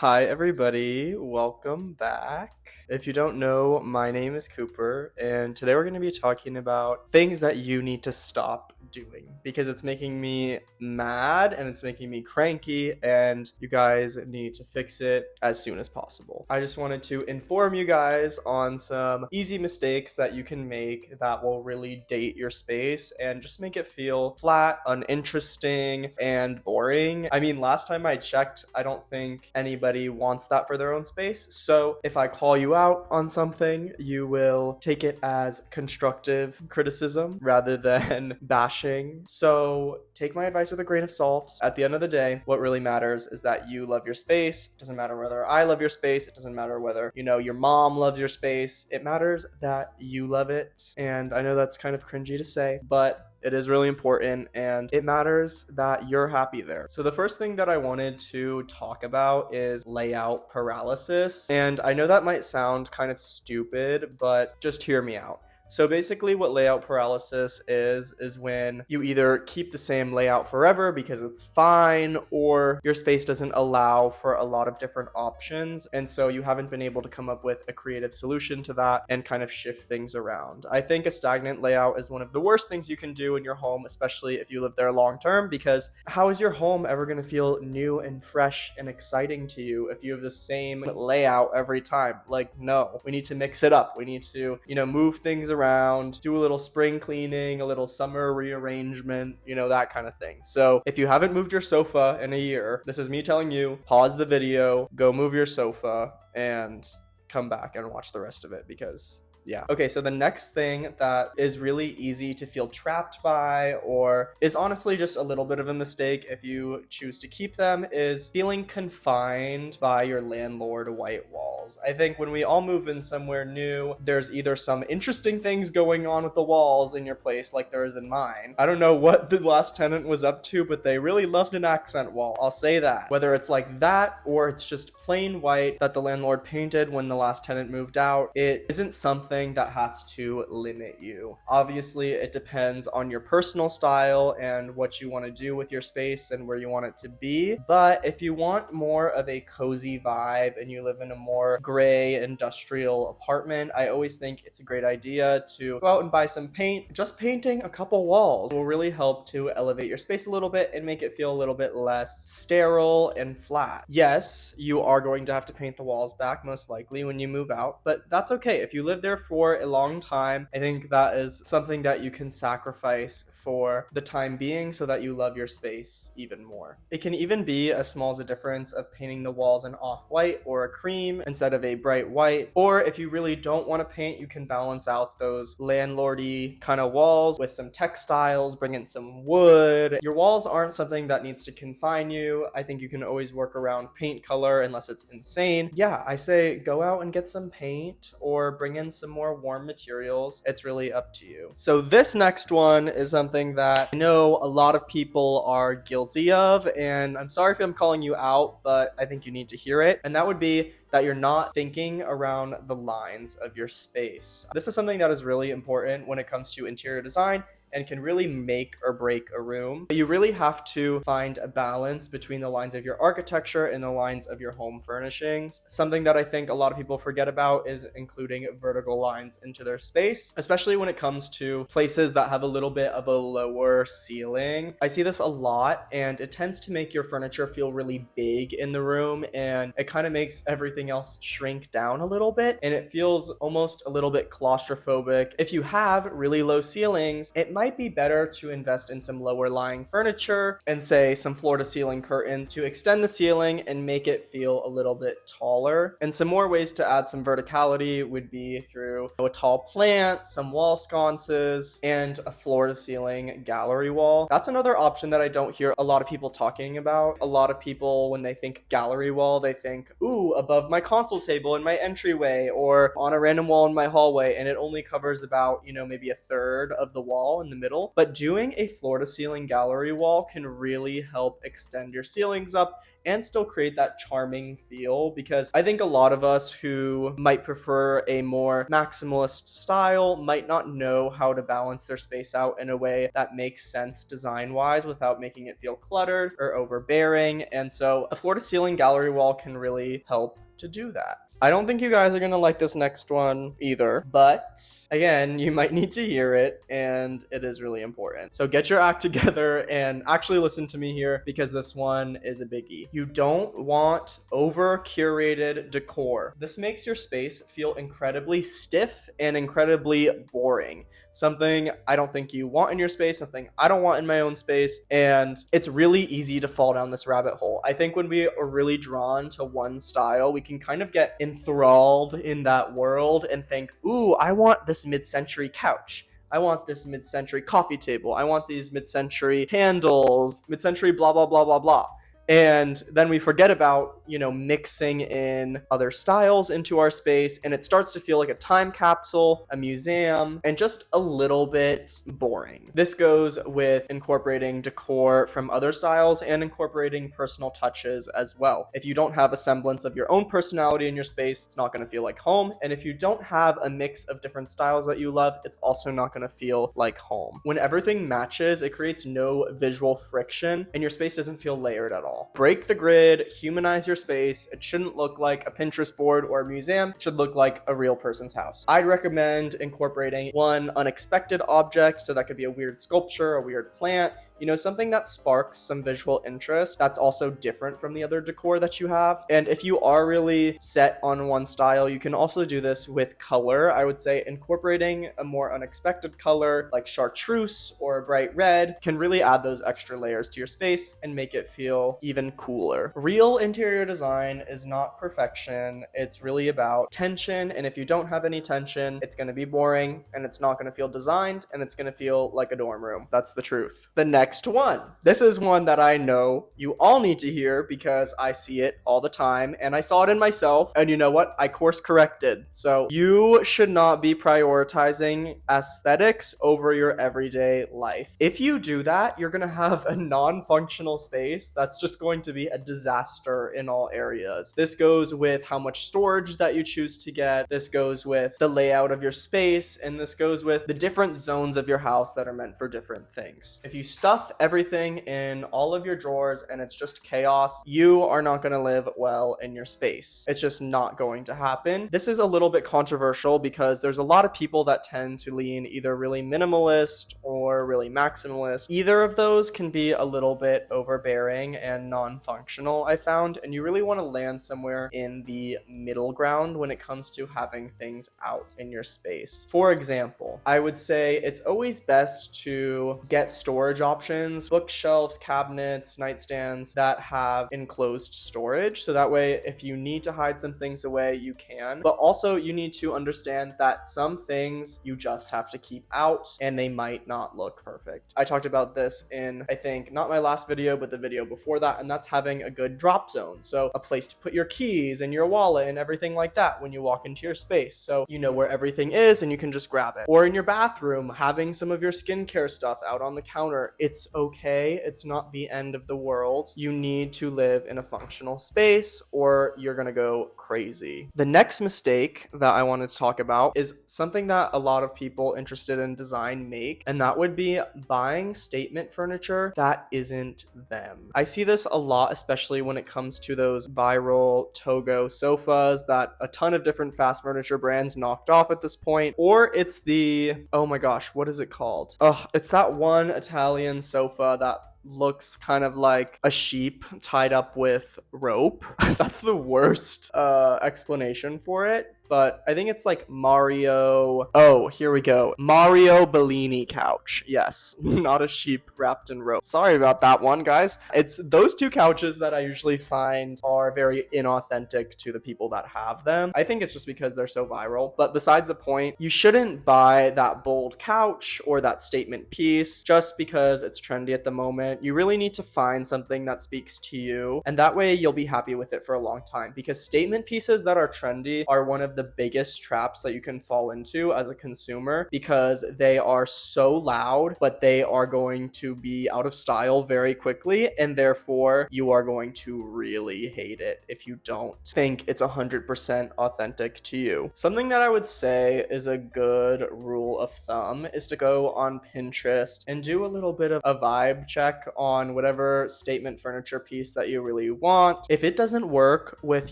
Hi, everybody. Welcome back. If you don't know, my name is Cooper, and today we're going to be talking about things that you need to stop doing because it's making me mad and it's making me cranky, and you guys need to fix it as soon as possible. I just wanted to inform you guys on some easy mistakes that you can make that will really date your space and just make it feel flat, uninteresting, and boring. I mean, last time I checked, I don't think anybody wants that for their own space. So if I call you out on something, you will take it as constructive criticism rather than bashing. So take my advice with a grain of salt. At the end of the day, what really matters is that you love your space. It doesn't matter whether I love your space. It doesn't matter whether, your mom loves your space. It matters that you love it. And I know that's kind of cringy to say, but it is really important, and it matters that you're happy there. So the first thing that I wanted to talk about is layout paralysis. And I know that might sound kind of stupid, but just hear me out. So basically what layout paralysis is when you either keep the same layout forever because it's fine, or your space doesn't allow for a lot of different options, and so you haven't been able to come up with a creative solution to that and kind of shift things around. I think a stagnant layout is one of the worst things you can do in your home, especially if you live there long term, because how is your home ever going to feel new and fresh and exciting to you if you have the same layout every time? Like, no, we need to mix it up. We need to, move things around, do a little spring cleaning, a little summer rearrangement, that kind of thing. So if you haven't moved your sofa in a year, this is me telling you, pause the video, go move your sofa, and come back and watch the rest of it because yeah. Okay, so the next thing that is really easy to feel trapped by, or is honestly just a little bit of a mistake if you choose to keep them, is feeling confined by your landlord white walls. I think when we all move in somewhere new, there's either some interesting things going on with the walls in your place, like there is in mine. I don't know what the last tenant was up to, but they really loved an accent wall. I'll say that. Whether it's like that, or it's just plain white that the landlord painted when the last tenant moved out, it isn't something that has to limit you. Obviously, it depends on your personal style and what you want to do with your space and where you want it to be. But if you want more of a cozy vibe and you live in a more gray industrial apartment, I always think it's a great idea to go out and buy some paint. Just painting a couple walls will really help to elevate your space a little bit and make it feel a little bit less sterile and flat. Yes, you are going to have to paint the walls back most likely when you move out, but that's okay. If you live there for a long time, I think that is something that you can sacrifice for the time being so that you love your space even more. It can even be as small as a difference of painting the walls an off-white or a cream instead of a bright white. Or if you really don't want to paint, you can balance out those landlordy kind of walls with some textiles, bring in some wood. Your walls aren't something that needs to confine you. I think you can always work around paint color unless it's insane. Yeah, I say go out and get some paint or bring in some more warm materials. It's really up to you. So this next one is something that I know a lot of people are guilty of, and I'm sorry if I'm calling you out, but I think you need to hear it. And that would be that you're not thinking around the lines of your space. This is something that is really important when it comes to interior design and can really make or break a room. You really have to find a balance between the lines of your architecture and the lines of your home furnishings. Something that I think a lot of people forget about is including vertical lines into their space, especially when it comes to places that have a little bit of a lower ceiling. I see this a lot, and it tends to make your furniture feel really big in the room, and it kind of makes everything else shrink down a little bit, and it feels almost a little bit claustrophobic. If you have really low ceilings, it might be better to invest in some lower lying furniture and say some floor to ceiling curtains to extend the ceiling and make it feel a little bit taller. And some more ways to add some verticality would be through a tall plant, some wall sconces, and a floor to ceiling gallery wall. That's another option that I don't hear a lot of people talking about. A lot of people, when they think gallery wall, they think, ooh, above my console table in my entryway or on a random wall in my hallway, and it only covers about, maybe a third of the wall, and the middle, but doing a floor to ceiling gallery wall can really help extend your ceilings up and still create that charming feel, because I think a lot of us who might prefer a more maximalist style might not know how to balance their space out in a way that makes sense design wise without making it feel cluttered or overbearing. And so a floor to ceiling gallery wall can really help to do that. I don't think you guys are gonna like this next one either, but again, you might need to hear it, and it is really important. So get your act together and actually listen to me here, because this one is a biggie. You don't want over-curated decor. This makes your space feel incredibly stiff and incredibly boring. Something I don't think you want in your space, something I don't want in my own space, and it's really easy to fall down this rabbit hole. I think when we are really drawn to one style, we can kind of get enthralled in that world and think, ooh, I want this mid-century couch. I want this mid-century coffee table. I want these mid-century candles, mid-century blah, blah, blah, blah, blah. And then we forget about, mixing in other styles into our space, and it starts to feel like a time capsule, a museum, and just a little bit boring. This goes with incorporating decor from other styles and incorporating personal touches as well. If you don't have a semblance of your own personality in your space, it's not going to feel like home. And if you don't have a mix of different styles that you love, it's also not going to feel like home. When everything matches, it creates no visual friction, and your space doesn't feel layered at all. Break the grid, humanize your space. It shouldn't look like a Pinterest board or a museum. It should look like a real person's house. I'd recommend incorporating one unexpected object, so that could be a weird sculpture, a weird plant, something that sparks some visual interest that's also different from the other decor that you have. And if you are really set on one style, you can also do this with color. I would say incorporating a more unexpected color like chartreuse or a bright red can really add those extra layers to your space and make it feel even cooler. Real interior design is not perfection. It's really about tension. And if you don't have any tension, it's going to be boring, and it's not going to feel designed, and it's going to feel like a dorm room. That's the truth. The next one. This is one that I know you all need to hear, because I see it all the time and I saw it in myself, and you know what? I course corrected. So you should not be prioritizing aesthetics over your everyday life. If you do that, you're going to have a non-functional space that's just going to be a disaster in all areas. This goes with how much storage that you choose to get. This goes with the layout of your space, and this goes with the different zones of your house that are meant for different things. If you stuff everything in all of your drawers and it's just chaos, you are not going to live well in your space. It's just not going to happen. This is a little bit controversial, because there's a lot of people that tend to lean either really minimalist or really maximalist. Either of those can be a little bit overbearing and non-functional, I found, and you really want to land somewhere in the middle ground when it comes to having things out in your space. For example, I would say it's always best to get storage options, bookshelves, cabinets, nightstands that have enclosed storage. So that way, if you need to hide some things away, you can. But also, you need to understand that some things you just have to keep out, and they might not look perfect. I talked about this in, I think, not my last video, but the video before that, and that's having a good drop zone. So a place to put your keys and your wallet and everything like that when you walk into your space. So you know where everything is and you can just grab it. Or in your bathroom, having some of your skincare stuff out on the counter. It's okay. It's not the end of the world. You need to live in a functional space, or you're gonna go crazy. The next mistake that I want to talk about is something that a lot of people interested in design make, and that would be buying statement furniture that isn't them. I see this a lot, especially when it comes to those viral Togo sofas that a ton of different fast furniture brands knocked off at this point. Or it's the, oh my gosh, what is it called? Oh, it's that one Italian sofa that looks kind of like a sheep tied up with rope. That's the worst explanation for it. But I think it's like Mario. Oh, here we go. Mario Bellini couch. Yes, not a sheep wrapped in rope. Sorry about that one, guys. It's those two couches that I usually find are very inauthentic to the people that have them. I think it's just because they're so viral. But besides the point, you shouldn't buy that bold couch or that statement piece just because it's trendy at the moment. statement. You really need to find something that speaks to you, and that way you'll be happy with it for a long time, because statement pieces that are trendy are one of the biggest traps that you can fall into as a consumer, because they are so loud, but they are going to be out of style very quickly, and therefore you are going to really hate it if you don't think it's 100% authentic to you. Something that I would say is a good rule of thumb is to go on Pinterest and do a little bit of a vibe check on whatever statement furniture piece that you really want. If it doesn't work with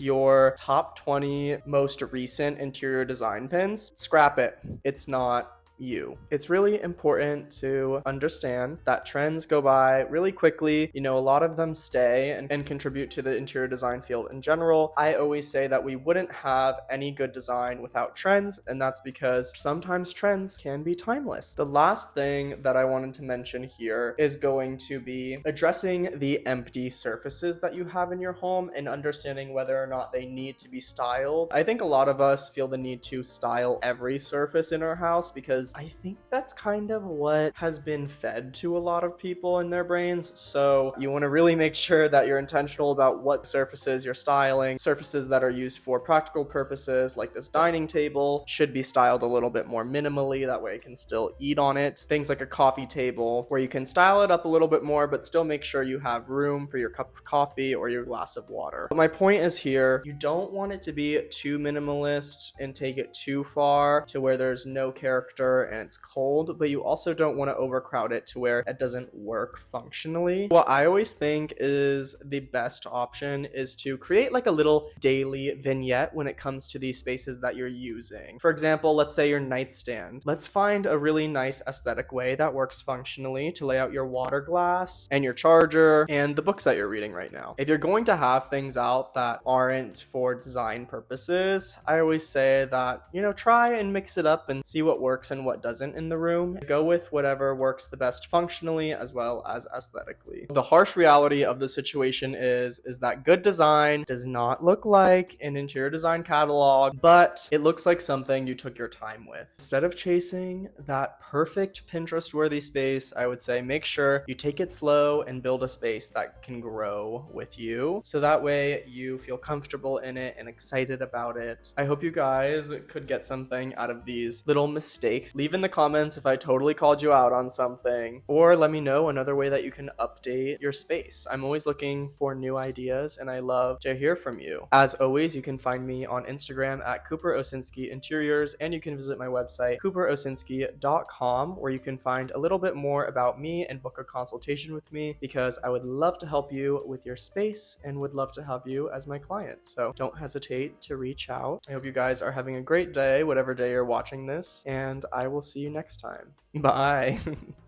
your top 20 most recent interior design pins, scrap it. It's not you. It's really important to understand that trends go by really quickly. A lot of them stay and contribute to the interior design field in general. I always say that we wouldn't have any good design without trends, and that's because sometimes trends can be timeless. The last thing that I wanted to mention here is going to be addressing the empty surfaces that you have in your home and understanding whether or not they need to be styled. I think a lot of us feel the need to style every surface in our house because I think that's kind of what has been fed to a lot of people in their brains. So you want to really make sure that you're intentional about what surfaces you're styling. Surfaces that are used for practical purposes, like this dining table, should be styled a little bit more minimally. That way I can still eat on it. Things like a coffee table, where you can style it up a little bit more, but still make sure you have room for your cup of coffee or your glass of water. But my point is here, you don't want it to be too minimalist and take it too far to where there's no character and it's cold, but you also don't want to overcrowd it to where it doesn't work functionally. What I always think is the best option is to create like a little daily vignette when it comes to these spaces that you're using. For example, let's say your nightstand. Let's find a really nice aesthetic way that works functionally to lay out your water glass and your charger and the books that you're reading right now. If you're going to have things out that aren't for design purposes, I always say that, try and mix it up and see what works and what doesn't in the room. Go with whatever works the best functionally as well as aesthetically. The harsh reality of the situation is that good design does not look like an interior design catalog, but it looks like something you took your time with. Instead of chasing that perfect Pinterest-worthy space, I would say make sure you take it slow and build a space that can grow with you, so that way you feel comfortable in it and excited about it. I hope you guys could get something out of these little mistakes. Leave in the comments if I totally called you out on something, or let me know another way that you can update your space. I'm always looking for new ideas and I love to hear from you. As always, you can find me on Instagram at Cooper Osinski Interiors, and you can visit my website cooperosinski.com, where you can find a little bit more about me and book a consultation with me, because I would love to help you with your space and would love to have you as my client. So don't hesitate to reach out. I hope you guys are having a great day, whatever day you're watching this, and I will see you next time. Bye.